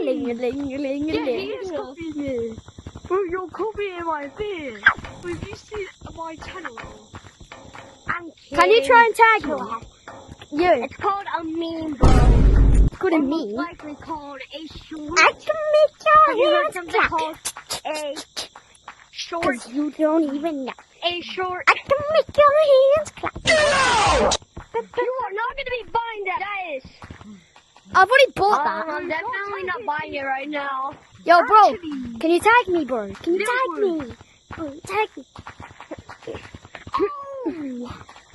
Yeah, he is copying me. Bro, you're copying my thing. Bro, have you seen my channel? Can you try and tag me? You. It's called a meme, bro. It's called a meme. Most likely called a short. I can make Have you your heard hands something clap. called a short? Because you don't even know. A short. I can make your hands clap. You are not going to be buying that. Guys. I've already bought that. I'm definitely not buying it right now. Yo, bro, Actually, can you tag me, bro? Can you No, tag bro. me? Bro, tag me.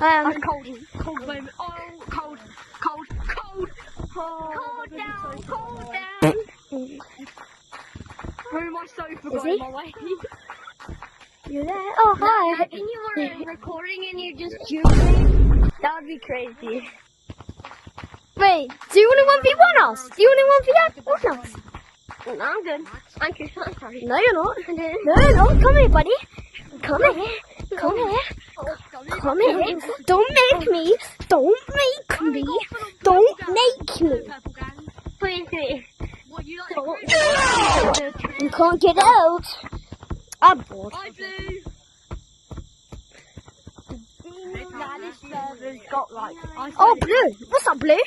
I'm cold. Cold moment. Oh, cold. Cold. Cold. Oh, Cool down. Cool down. Bro, my sofa Is got he? in my way. You there? Oh, hi. Imagine you were recording and you just juking. That would be crazy. Wait, do you want to 1v1 us? Do you want to 1v1 us? No, I'm good. I'm too sorry. No, you're not. No, you're not. Come here, buddy. Come here. Come here. Come here. Don't make me. Don't make me. Don't make me. Please me. You can't get out. I'm bored. I do. Nah, this server's got like. Oh, blue. What's up, blue?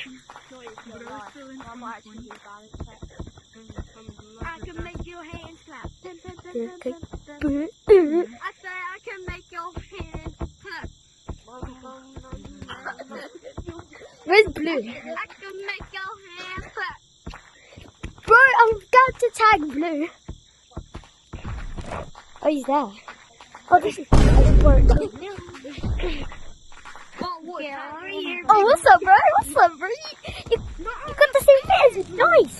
I can make your hands clap. Okay. I say I can make your hands clap. Where's blue? I can make your hands clap. Bro, I'm about to tag blue. Oh, he's there. Oh, this is. Oh, what's up, bro? What's up, bro? You got the same face. It's nice.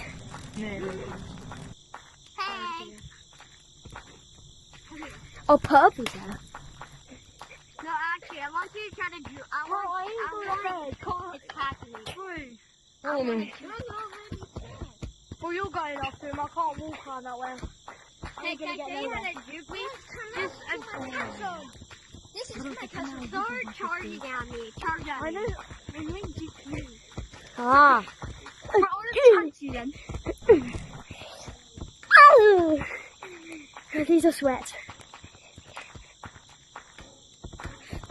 Hey. Oh, purple's there. No, actually, I want you to try to do. I want. It's happening. Oh man. Well, you're going after him. I can't walk around that way. Hey, can I show you how to juke me? This is my cousin. Start charging on me. Charge on me. I know. I mean, juke you. Ah. Bro, I'll just punch you then. Oh. These are sweat.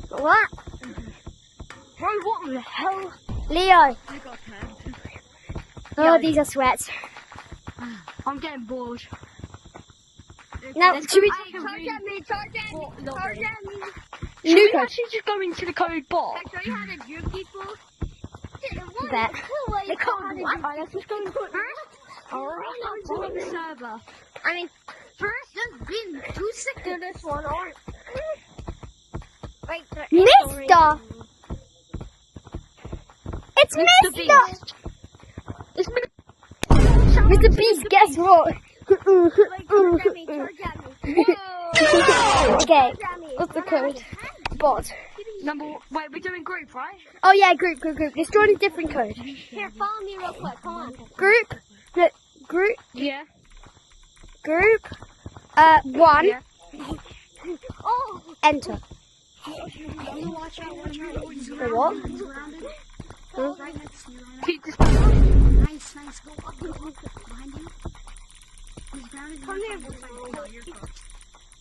What? Bro, what the hell? Leo. You got turned. Oh, these are sweats. I'm getting bored. Now, should we... Charge at me. Charge at me. Charge at me. Should we Lucas. actually just go into the code box? Can I show you how to juke people? Bet. They call it what? Let's just go and put First, on the server. I mean, first, just be 2 seconds to this one, or... Wait, Mister! It's Mister! Beast. It's Mr. Beast, guess what? Wait, charge at me, charge at me. Whoa! Okay, Charge at me. what's the code? Bot. Wait, we're doing group, right? Oh yeah, group. Let's join a different code. Here, follow me real quick, come on. Group. No, group. Yeah. Group. 1. Yeah. Oh! Enter. Watch out. The what? Keep this Nice. Go up behind you. Come here,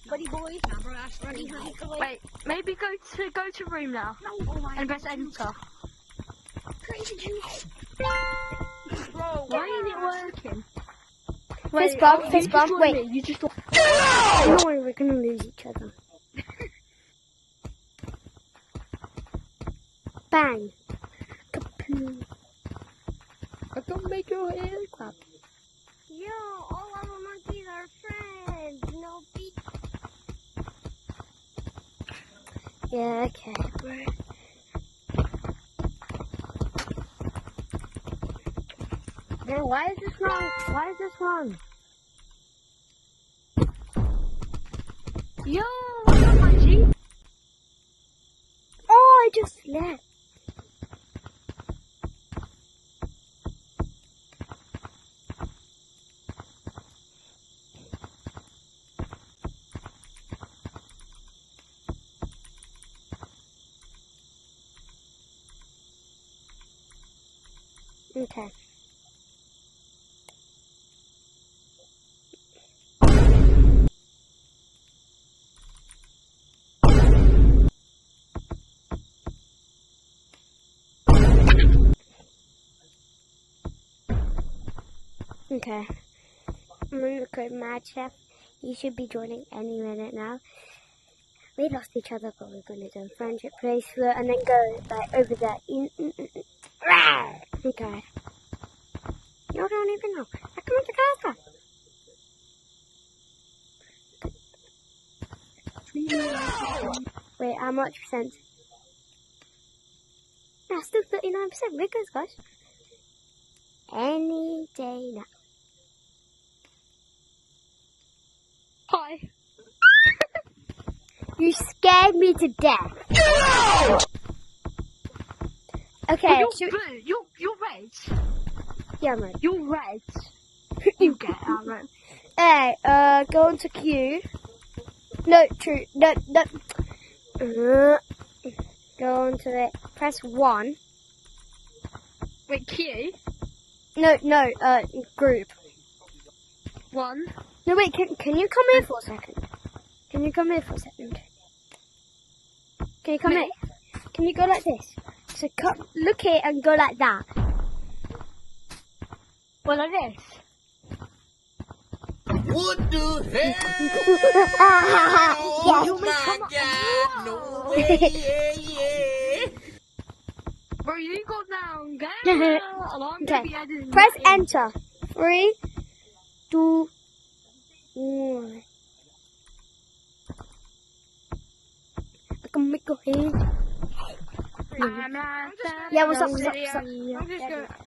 buddy boy. Wait, maybe go to room now. And press enter. Crazy juice. Bro, why ain't it working? Fist bump, fist bump. Wait. You just No, we're gonna lose each other. Bang. Kapoom. I don't make your hair clap. Yo, all our monkeys are friends. No beat. Yeah, okay, bro. Bro, why is this wrong? Yo, what's up, Angie? Oh, I just slept. Okay. Okay. I'm gonna record Mad Chef. You should be joining any minute now. We lost each other, but we're gonna do a friendship bracelet and then go like over there. Okay. You don't even know. I come with the car. Wait, how much percent? No, still 39%. We're good, guys. Any day now. Hi. You scared me to death. Okay, You're should we... blue. You're red. Yeah, man. You're red. You get out, man. Hey, go into queue. No, true. No. Go into it. Press 1. Wait, Q. No, group. 1. No, wait, can you come here for a second? Can you come here for a second? Can you come Me? here? Can you go like this? So look here and go like that. Well, like this. What the hell? Yes. Oh my God! No way! Yeah. Bro, you got down, girl. Okay. Press enter. 3, 2, 1. I can make a hand. Yeah, what's up? I'm just gonna